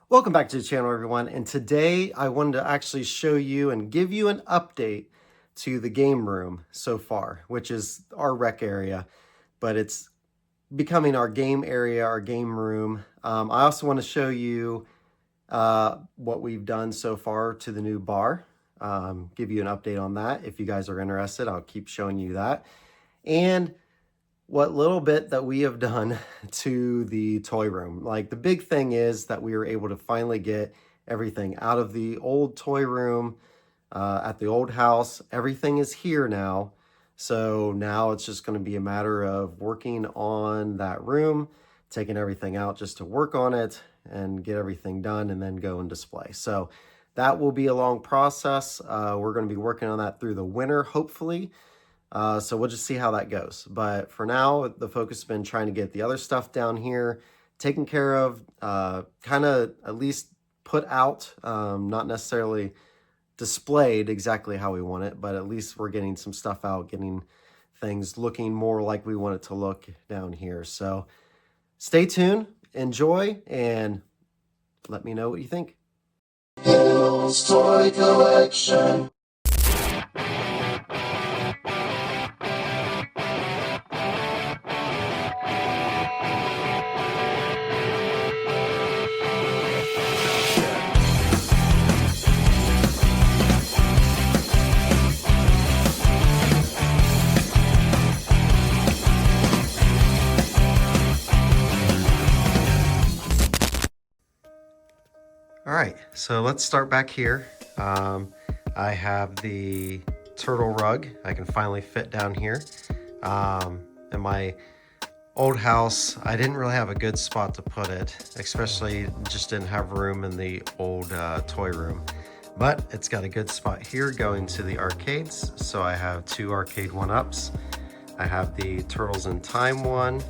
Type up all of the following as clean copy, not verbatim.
Welcome back to the channel, everyone. And today I wanted to actually show you and give you an update to the game room so far, which is our rec area, but it's becoming our game area, our game room. I also want to show you what we've done so far to the new bar. Give you an update on that. If you guys are interested, I'll keep showing you that. And what little bit that we have done to the toy room. Like, the big thing is that we were able to finally get everything out of the old toy room at the old house. Everything is here now. So now it's just going to be a matter of working on that room, taking everything out just to work on it and get everything done and then go and display. So that will be a long process. We're going to be working on that through the winter, hopefully. So we'll just see how that goes. But for now, the focus has been trying to get the other stuff down here taken care of, kind of at least put out, not necessarily displayed exactly how we want it, but at least we're getting some stuff out, getting things looking more like we want it to look down here. So stay tuned, enjoy, and let me know what you think. Hill's Toy Collection. All right, so let's start back here. I have the turtle rug. I can finally fit down here. In my old house, I didn't really have a good spot to put it, especially just didn't have room in the old toy room. But it's got a good spot here going to the arcades. So I have two arcade one-ups. I have the Turtles in Time one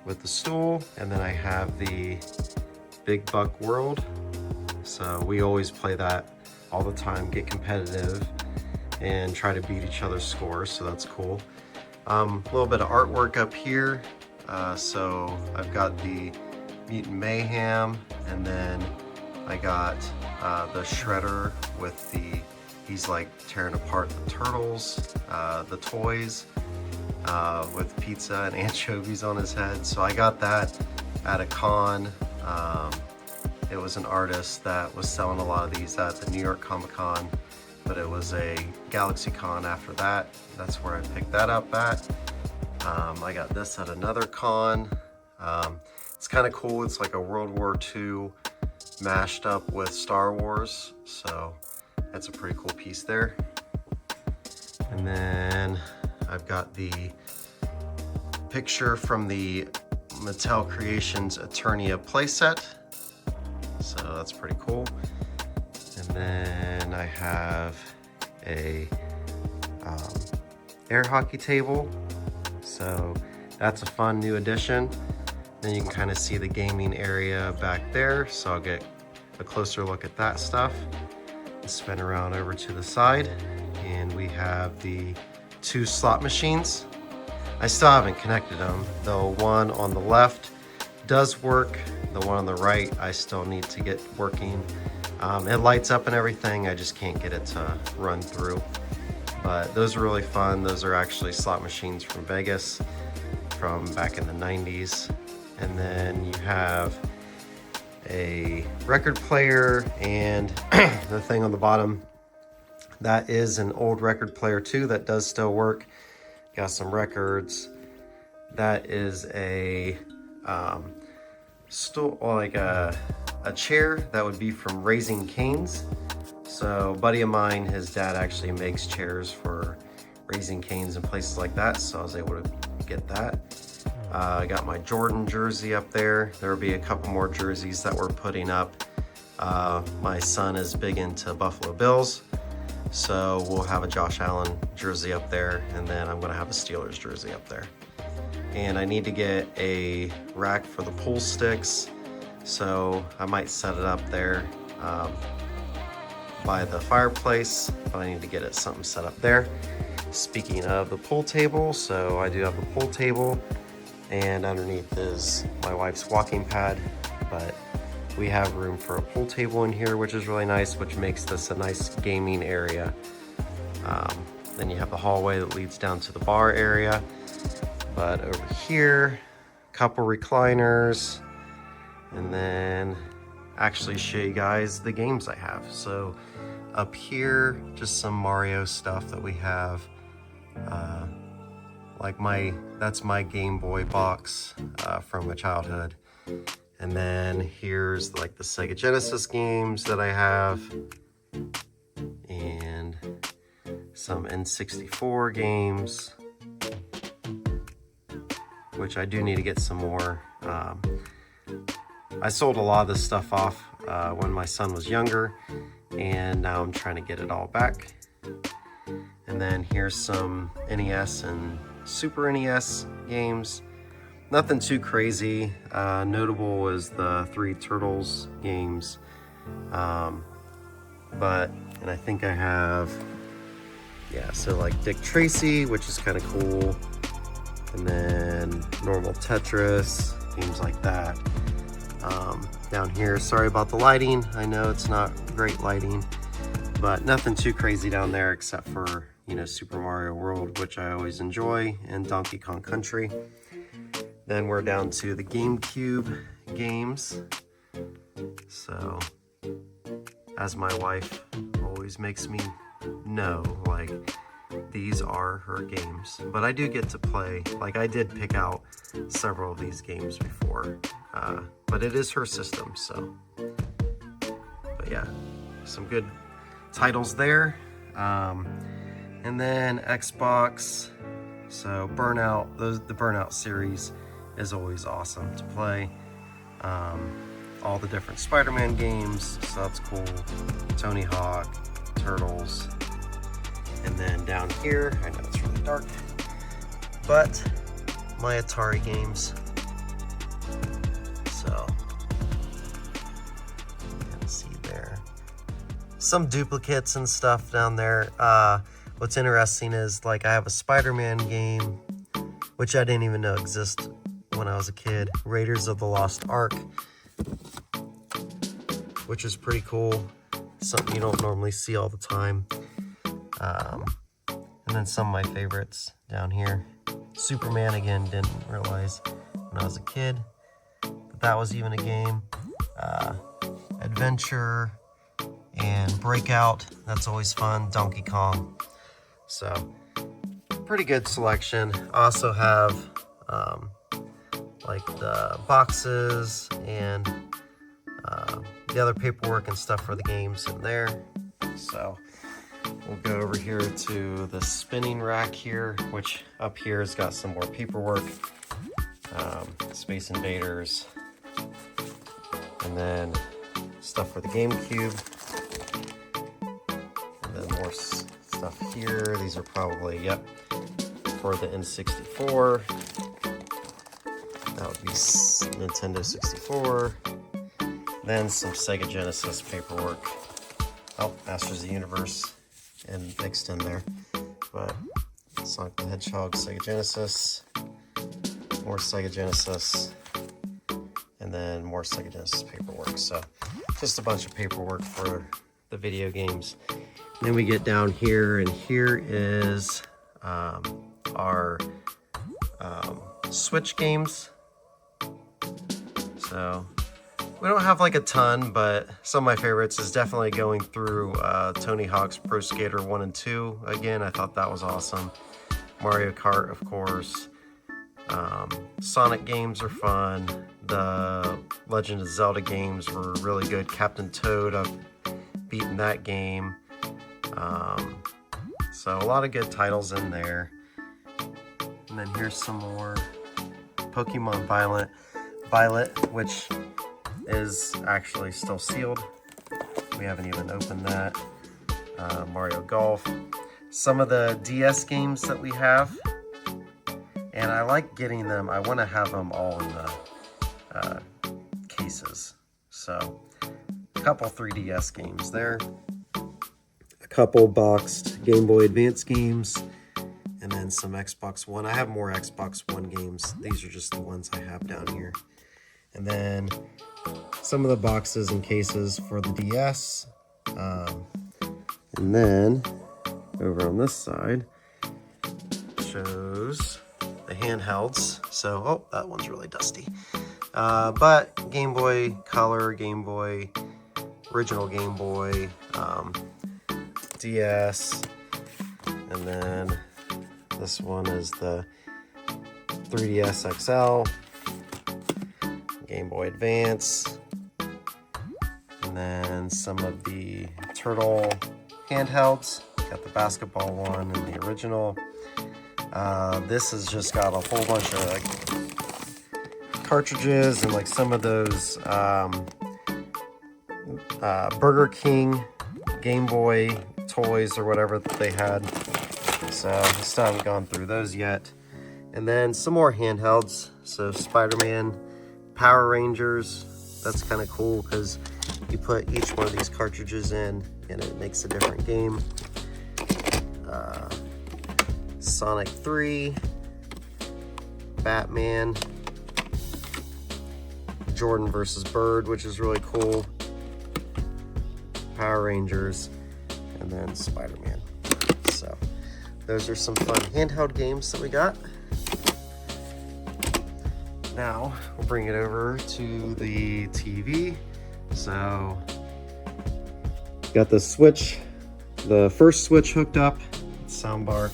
with the stool, and then I have the Big Buck World. So we always play that all the time, get competitive and try to beat each other's scores, so that's cool. A little bit of artwork up here. So I've got the Mutant Mayhem, and then I got the Shredder with he's like tearing apart the turtles, the toys, with pizza and anchovies on his head. So I got that at a con. It was an artist that was selling a lot of these at the New York Comic Con, but it was a Galaxy Con after that. That's where I picked that up at. I got this at another con. It's kind of cool. It's like a World War II mashed up with Star Wars. So that's a pretty cool piece there. And then I've got the picture from the Mattel Creations Eternia playset. So that's pretty cool. And then I have a air hockey table. So that's a fun new addition. Then you can kind of see the gaming area back there. So I'll get a closer look at that stuff. And spin around over to the side. And we have the two slot machines. I still haven't connected them. The one on the left does work. The one on the right, I still need to get working. It lights up and everything. I just can't get it to run through. But those are really fun. Those are actually slot machines from Vegas from back in the 90s. And then you have a record player, and the thing on the bottom, that is an old record player too that does still work. Got some records. That is a stool, like a chair that would be from Raising Cane's. So a buddy of mine, his dad actually makes chairs for Raising Cane's and places like that, so I was able to get that. I got my Jordan jersey up there. There will be a couple more jerseys that we're putting up. My son is big into Buffalo Bills, so we'll have a Josh Allen jersey up there, and then I'm gonna have a Steelers jersey up there. And I need to get a rack for the pool sticks, so I might set it up there by the fireplace, but I need to get it something set up there. Speaking of the pool table, so I do have a pool table, and underneath is my wife's walking pad, but We have room for a pool table in here, which is really nice, which makes this a nice gaming area. Then you have the hallway that leads down to the bar area. But over here, a couple recliners, and then actually show you guys the games I have. So up here, just some Mario stuff that we have. That's my Game Boy box from my childhood. And then here's like the Sega Genesis games that I have, and some N64 games, which I do need to get some more. I sold a lot of this stuff off when my son was younger, and now I'm trying to get it all back. And then here's some NES and Super NES games. Nothing too crazy. Notable is the 3 Turtles games. And I think I have, so like Dick Tracy, which is kind of cool. And then normal Tetris, games like that. Down here, sorry about the lighting. I know it's not great lighting, but nothing too crazy down there except for, Super Mario World, which I always enjoy, and Donkey Kong Country. Then we're down to the GameCube games. So, as my wife always makes me know, like, these are her games. But I do get to play, like I did pick out several of these games before. But it is her system, so. But yeah, some good titles there. And then Xbox, so Burnout, the Burnout series is always awesome to play. All the different Spider-Man games, so that's cool. Tony Hawk, Turtles. And then down here, I know it's really dark, but my Atari games. So, you can see there. Some duplicates and stuff down there. What's interesting is, like, I have a Spider-Man game, which I didn't even know existed when I was a kid. Raiders of the Lost Ark, which is pretty cool. Something you don't normally see all the time. And then some of my favorites down here. Superman, again, didn't realize when I was a kid that that was even a game. Adventure and Breakout, that's always fun. Donkey Kong. So, pretty good selection. Also have like the boxes and the other paperwork and stuff for the games in there. So we'll go over here to the spinning rack here, which up here has got some more paperwork, Space Invaders, and then stuff for the GameCube, and then more stuff here. These are probably, for the N64. That would be Nintendo 64. Then some Sega Genesis paperwork. Oh, Masters of the Universe and mixed in there. But Sonic the Hedgehog, Sega Genesis, more Sega Genesis, and then more Sega Genesis paperwork. So just a bunch of paperwork for the video games. Then we get down here, and here is our Switch games. So we don't have like a ton, but some of my favorites is definitely going through Tony Hawk's Pro Skater 1 and 2. Again, I thought that was awesome. Mario Kart, of course. Sonic games are fun. The Legend of Zelda games were really good. Captain Toad, I've beaten that game. So a lot of good titles in there. And then here's some more Pokemon Violet, which is actually still sealed. We haven't even opened that. Mario Golf. Some of the DS games that we have, and I like getting them. I want to have them all in the cases. So a couple 3DS games there, a couple boxed Game Boy Advance games, and then some Xbox One. I have more Xbox One games. These are just the ones I have down here. And then some of the boxes and cases for the DS. And then over on this side shows the handhelds. So, oh, that one's really dusty. But Game Boy Color, Game Boy, original Game Boy, DS, and then this one is the 3DS XL, Game Boy Advance, and then some of the Turtle handhelds. Got the basketball one and the original. This has just got a whole bunch of like cartridges and like some of those Burger King Game Boy toys or whatever that they had. So I still haven't gone through those yet. And then some more handhelds. So Spider-Man, Power Rangers. That's kind of cool because you put each one of these cartridges in and it makes a different game. Sonic 3, Batman, Jordan versus Bird, which is really cool, Power Rangers, and then Spider-Man. So those are some fun handheld games that we got. Now we'll bring it over to the TV. So got the Switch, the first Switch hooked up, soundbar.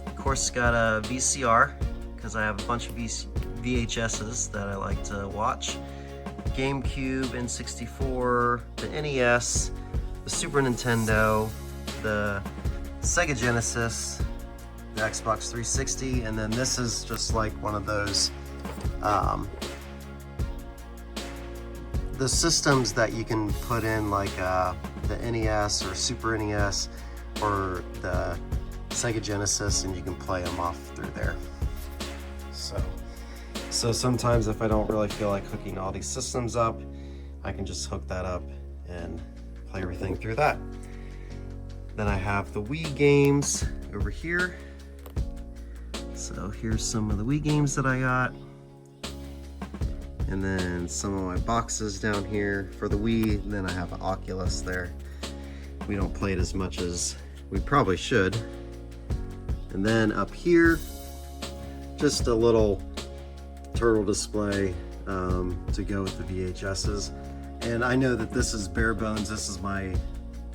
Of course, got a VCR because I have a bunch of VHSs that I like to watch. GameCube, N64, the NES, the Super Nintendo, the Sega Genesis, the Xbox 360, and then this is just like one of those the systems that you can put in like the NES or Super NES or the Sega Genesis, and you can play them off through there. So sometimes if I don't really feel like hooking all these systems up, I can just hook that up and play everything through that. Then I have the Wii games over here. So here's some of the Wii games that I got. And then some of my boxes down here for the Wii. And then I have an Oculus there. We don't play it as much as we probably should. And then up here, just a little turtle display to go with the VHSs. And I know that this is bare bones. This is my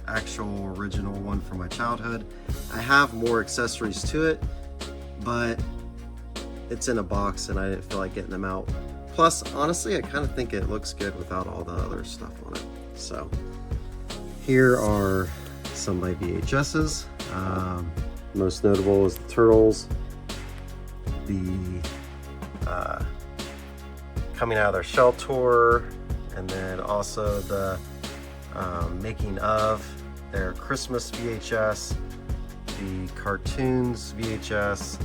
actual original one from my childhood. I have more accessories to it, but it's in a box and I didn't feel like getting them out. Plus, honestly, I kind of think it looks good without all the other stuff on it. So here are some of my VHSs. Most notable is the Turtles, the Coming Out of Their Shell tour, and then also the making of their Christmas VHS, the cartoons VHS,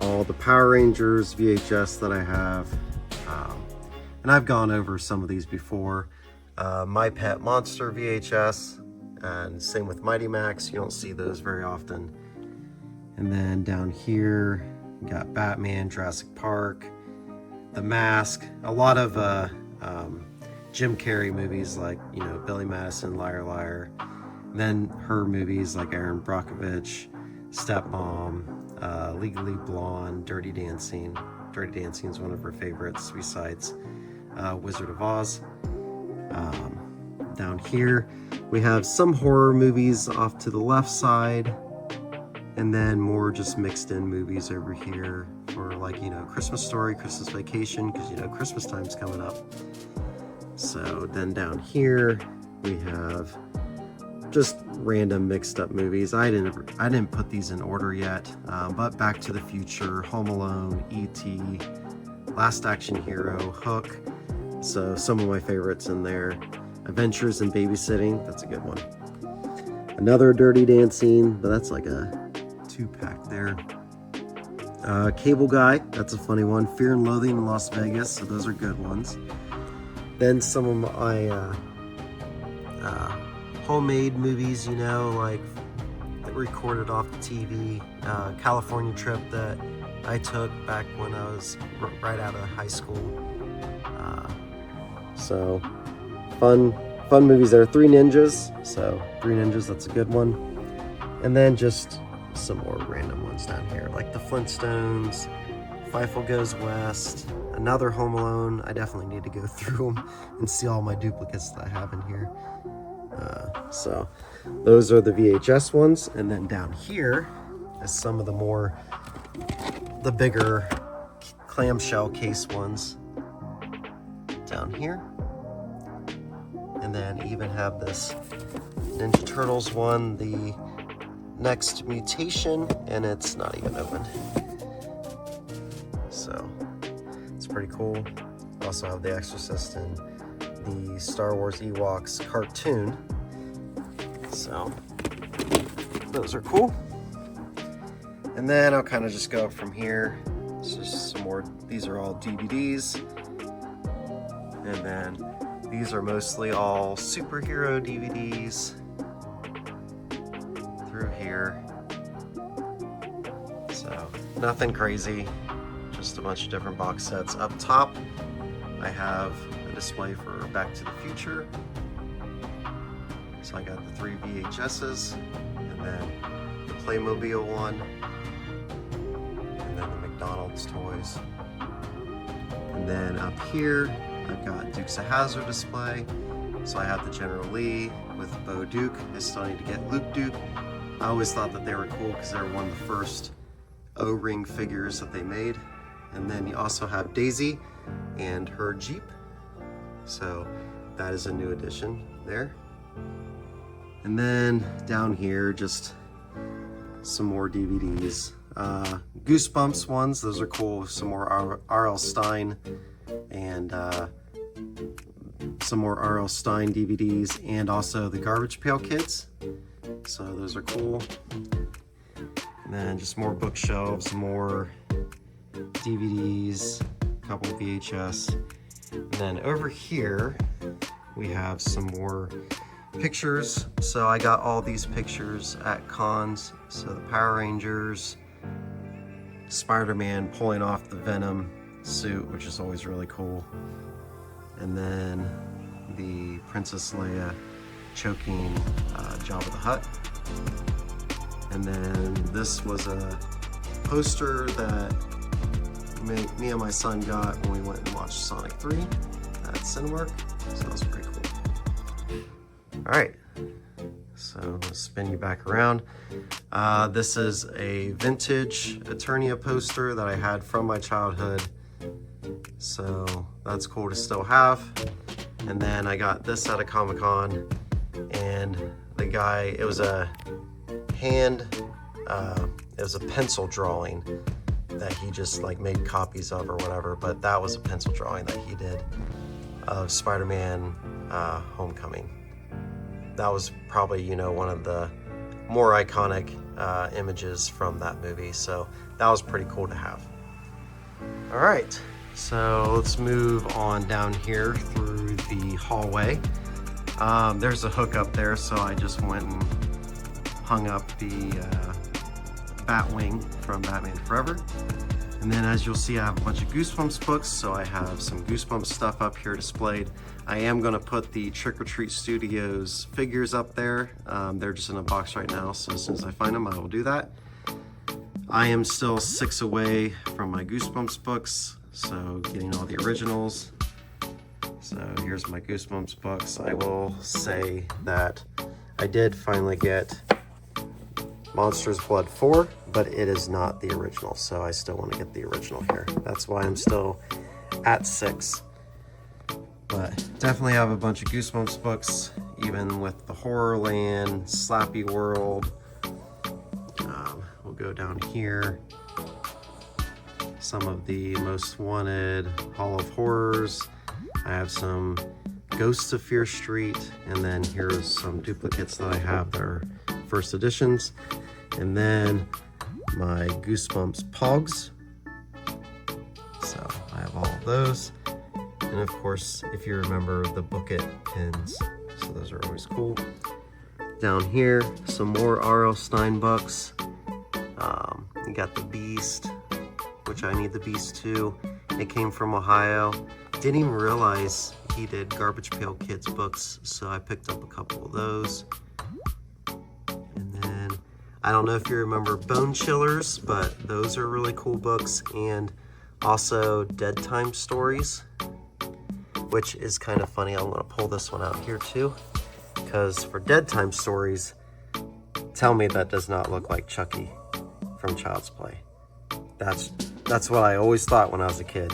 all the Power Rangers VHS that I have. And I've gone over some of these before. My Pet Monster VHS, and same with Mighty Max. You don't see those very often. And then down here, you got Batman, Jurassic Park, The Mask, a lot of Jim Carrey movies like, you know, Billy Madison, Liar Liar. And then her movies like Aaron Brockovich, Stepmom, Legally Blonde, Dirty Dancing. Dirty Dancing is one of her favorites besides Wizard of Oz. Down here, we have some horror movies off to the left side, and then more just mixed in movies over here for, like, you know, Christmas Story, Christmas Vacation, because, you know, Christmas time's coming up. So then down here we have just random mixed up movies. I didn't put these in order yet, but Back to the Future, Home Alone, E.T., Last Action Hero, Hook. So some of my favorites in there. Adventures in Babysitting, that's a good one. Another Dirty Dancing, but that's like a 2-pack there. Cable Guy, that's a funny one. Fear and Loathing in Las Vegas, so those are good ones. Then some of my homemade movies, you know, like recorded off the TV. California trip that I took back when I was right out of high school. So fun movies there. Three Ninjas, so Three Ninjas, that's a good one. And then just some more random ones down here, like the Flintstones, Feifel Goes West, another Home Alone. I definitely need to go through them and see all my duplicates that I have in here. So those are the VHS ones. And then down here is some of the bigger clamshell case ones down here. And then even have this Ninja Turtles one, the Next Mutation, and it's not even open. So it's pretty cool. Also have The Exorcist and the Star Wars Ewoks cartoon. So those are cool. And then I'll kind of just go up from here. It's just some more, these are all DVDs. And then these are mostly all superhero DVDs through here. So nothing crazy, just a bunch of different box sets. Up top, I have a display for Back to the Future. So I got the 3 VHSs, and then the Playmobil one, and then the McDonald's toys. And then up here, I've got Dukes of Hazzard display. So I have the General Lee with Bo Duke. I still need to get Luke Duke. I always thought that they were cool because they were one of the first O-ring figures that they made. And then you also have Daisy and her Jeep. So that is a new addition there. And then down here, just some more DVDs. Goosebumps ones, those are cool. Some more R.L. Stine and some more R.L. Stine DVDs, and also the Garbage Pail Kids. So those are cool. And then just more bookshelves, more DVDs, a couple VHS. And then over here, we have some more pictures. So I got all these pictures at cons. So the Power Rangers, Spider-Man pulling off the Venom suit, which is always really cool. And then the Princess Leia choking Jabba the Hutt. And then this was a poster that me and my son got when we went and watched Sonic 3 at Cinemark. So that was pretty cool. All right, so let's spin you back around. This is a vintage Eternia poster that I had from my childhood. So that's cool to still have. And then I got this at a Comic-Con, and the guy, it was a pencil drawing that he just like made copies of or whatever, but that was a pencil drawing that he did of Spider-Man Homecoming. That was probably, you know, one of the more iconic images from that movie, so that was pretty cool to have. All right, so let's move on down here through the hallway. There's a hook up there, so I just went and hung up the Batwing from Batman Forever. And then as you'll see, I have a bunch of Goosebumps books, so I have some Goosebumps stuff up here displayed. I am gonna put the Trick or Treat Studios figures up there. They're just in a box right now, so as soon as I find them, I will do that. I am still 6 away from my Goosebumps books, so getting all the originals. So here's my Goosebumps books. I will say that I did finally get Monsters Blood 4, but it is not the original, so I still want to get the original here. That's why I'm still at 6. But definitely have a bunch of Goosebumps books, even with the Horrorland, Slappy World. We'll go down here. Some of the Most Wanted, Hall of Horrors. I have some Ghosts of Fear Street, and then here's some duplicates that I have that are first editions. And then my Goosebumps Pogs. So I have all of those. And of course, if you remember, the Book It pins. So those are always cool. Down here, some more R.L. Stine books. You got the Beast, which I need the Beast too. It came from Ohio. Didn't even realize he did Garbage Pail Kids books, so I picked up a couple of those. And then, I don't know if you remember Bone Chillers, but those are really cool books. And also Dead Time Stories, which is kind of funny. I'm gonna pull this one out here too, because for Dead Time Stories, tell me that does not look like Chucky from Child's Play. That's what I always thought when I was a kid.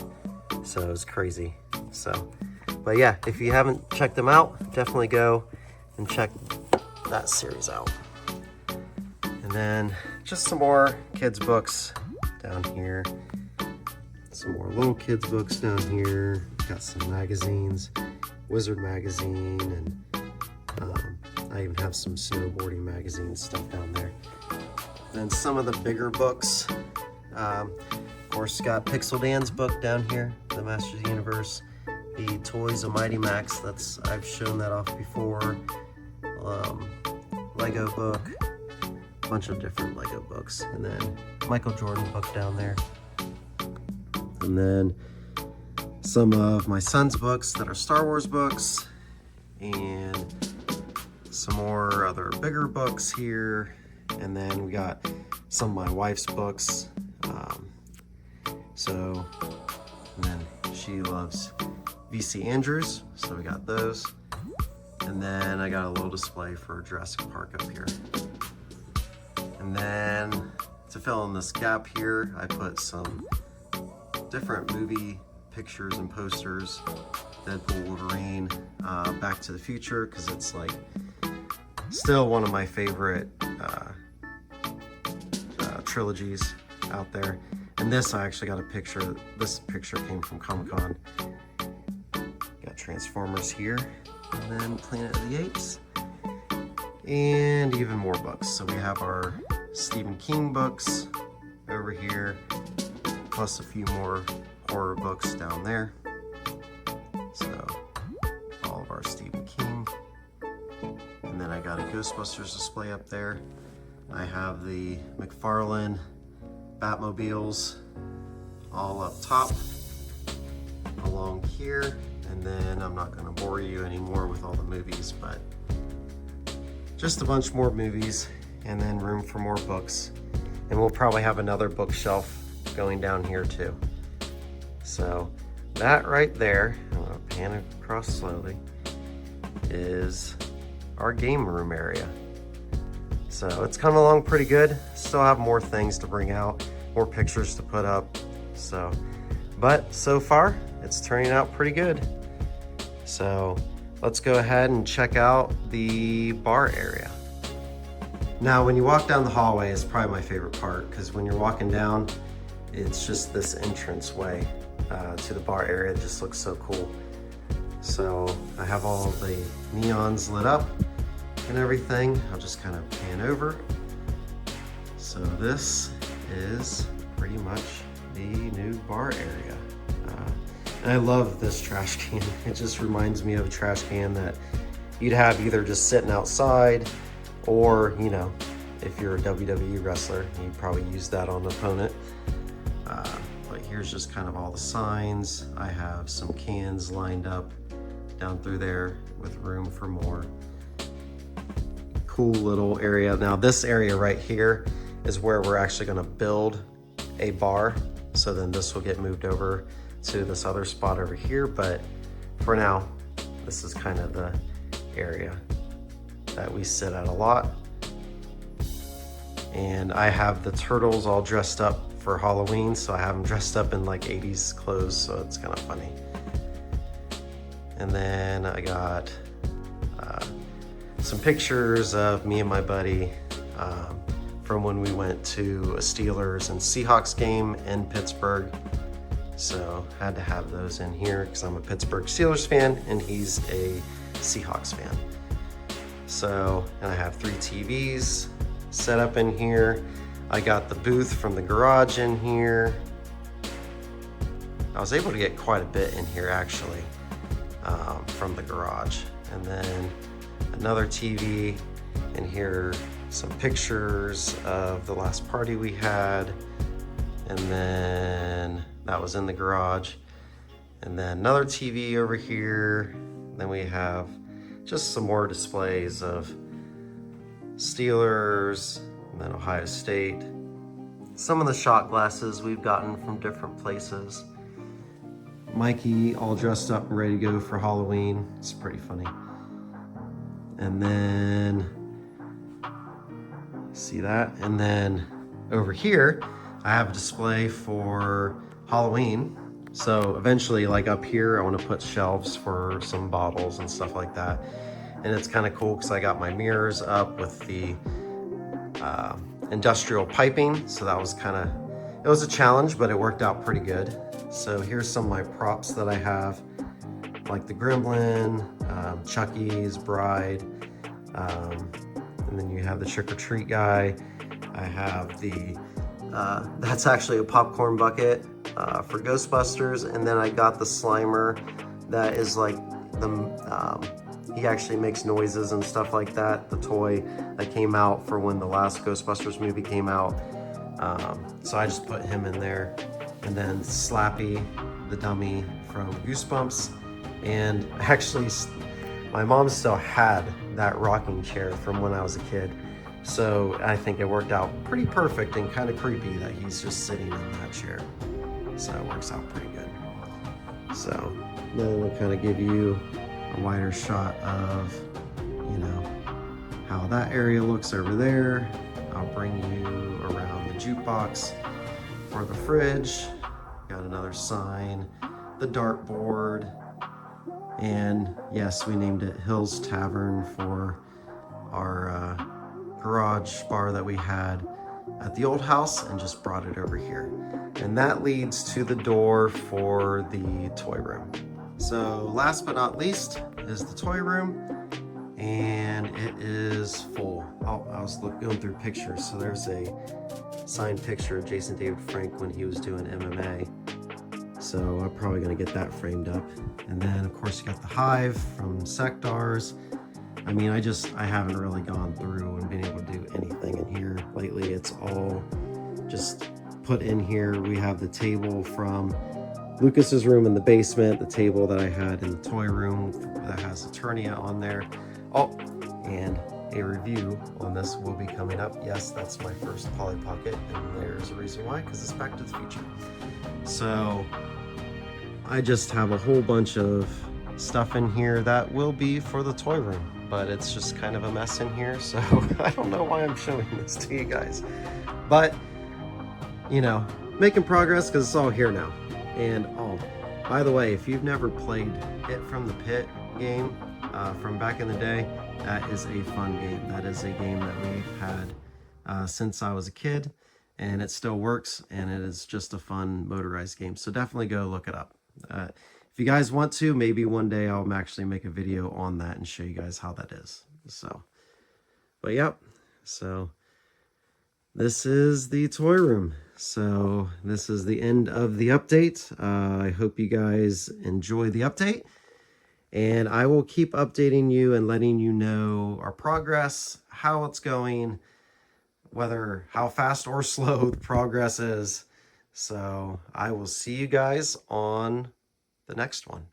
So it was crazy. So, but yeah, if you haven't checked them out, definitely go and check that series out. And then just some more kids books down here. Some more little kids books down here. Got some magazines, Wizard magazine, and I even have some snowboarding magazine stuff down there. Then some of the bigger books. Of course, got Pixel Dan's book down here, The Masters of the Universe. The Toys of Mighty Max, I've shown that off before. Lego book, a bunch of different Lego books. And then Michael Jordan book down there. And then some of my son's books that are Star Wars books. And some more other bigger books here. And then we got some of my wife's books. And then she loves V.C. Andrews, so we got those. And then I got a little display for Jurassic Park up here. And then to fill in this gap here, I put some different movie pictures and posters. Deadpool, Wolverine, Back to the Future, because it's like still one of my favorite trilogies out there. And this, I actually got a picture. This picture came from Comic-Con. Got Transformers here, and then Planet of the Apes, and even more books. So we have our Stephen King books over here, plus a few more horror books down there. So all of our Stephen King. And then I got a Ghostbusters display up there. I have the McFarlane Batmobiles all up top along here. And then I'm not going to bore you anymore with all the movies, but just a bunch more movies, and then room for more books. And we'll probably have another bookshelf going down here too. So that right there, I'm going to pan across slowly, is our game room area. So it's coming along pretty good. Still have more things to bring out, more pictures to put up. But so far it's turning out pretty good. So let's go ahead and check out the bar area. Now, when you walk down the hallway, it's probably my favorite part, because when you're walking down, it's just this entrance way to the bar area. It just looks so cool. So I have all of the neons lit up and everything. I'll just kind of pan over. So this is pretty much the new bar area. And I love this trash can. It just reminds me of a trash can that you'd have either just sitting outside, or, you know, if you're a WWE wrestler, you'd probably use that on an opponent. But here's just kind of all the signs. I have some cans lined up down through there with room for more. Cool little area. Now this area right here is where we're actually gonna build a bar. So then this will get moved over to this other spot over here. But for now, this is kind of the area that we sit at a lot. And I have the turtles all dressed up for Halloween, so I have them dressed up in like 80s clothes, so it's kind of funny. And then I got some pictures of me and my buddy from when we went to a Steelers and Seahawks game in Pittsburgh. So had to have those in here because I'm a Pittsburgh Steelers fan and he's a Seahawks fan. So, and I have 3 TVs set up in here. I got the booth from the garage in here. I was able to get quite a bit in here actually from the garage. And then another TV, and here are some pictures of the last party we had. And then that was in the garage. And then another TV over here. Then we have just some more displays of Steelers, and then Ohio State. Some of the shot glasses we've gotten from different places. Mikey all dressed up and ready to go for Halloween. It's pretty funny. And then, see that? And then over here, I have a display for Halloween. So eventually, like up here, I want to put shelves for some bottles and stuff like that. And it's kind of cool because I got my mirrors up with the industrial piping. So that was kind of, it was a challenge, but it worked out pretty good. So here's some of my props that I have, like the Gremlin, Chucky's Bride, and then you have the Trick or Treat guy. I have the, that's actually a popcorn bucket for Ghostbusters, and then I got the Slimer that is like the, he actually makes noises and stuff like that, the toy that came out for when the last Ghostbusters movie came out. So I just put him in there. And then Slappy, the dummy from Goosebumps. And actually, my mom still had that rocking chair from when I was a kid. So I think it worked out pretty perfect and kind of creepy that he's just sitting in that chair. So it works out pretty good. So then we'll kind of give you a wider shot of, you know, how that area looks over there. I'll bring you around the jukebox for the fridge. Got another sign, the dartboard, and yes, we named it Hills Tavern for our garage bar that we had at the old house and just brought it over here. And that leads to the door for the toy room. So last but not least is the toy room, and it is full. I was going through pictures, so there's a signed picture of Jason David Frank when he was doing MMA. So I'm probably gonna get that framed up. And then of course you got the Hive from Sectars. I mean, I haven't really gone through and been able to do anything in here lately. It's all just put in here. We have the table from Lucas's room in the basement, the table that I had in the toy room that has Eternia on there. Oh, and a review on this will be coming up. Yes, that's my first Polly Pocket, and there's a reason why, because it's Back to the Future. So I just have a whole bunch of stuff in here that will be for the toy room, but it's just kind of a mess in here, so I don't know why I'm showing this to you guys. But, you know, making progress because it's all here now. And oh, by the way, if you've never played It from the Pit game from back in the day, that is a fun game. That is a game that we've had since I was a kid, and it still works, and it is just a fun motorized game. So definitely go look it up. If you guys want to, maybe one day I'll actually make a video on that and show you guys how that is. So, but yep. So this is the toy room. So this is the end of the update. I hope you guys enjoy the update, and I will keep updating you and letting you know our progress, how it's going, whether how fast or slow the progress is. So I will see you guys on the next one.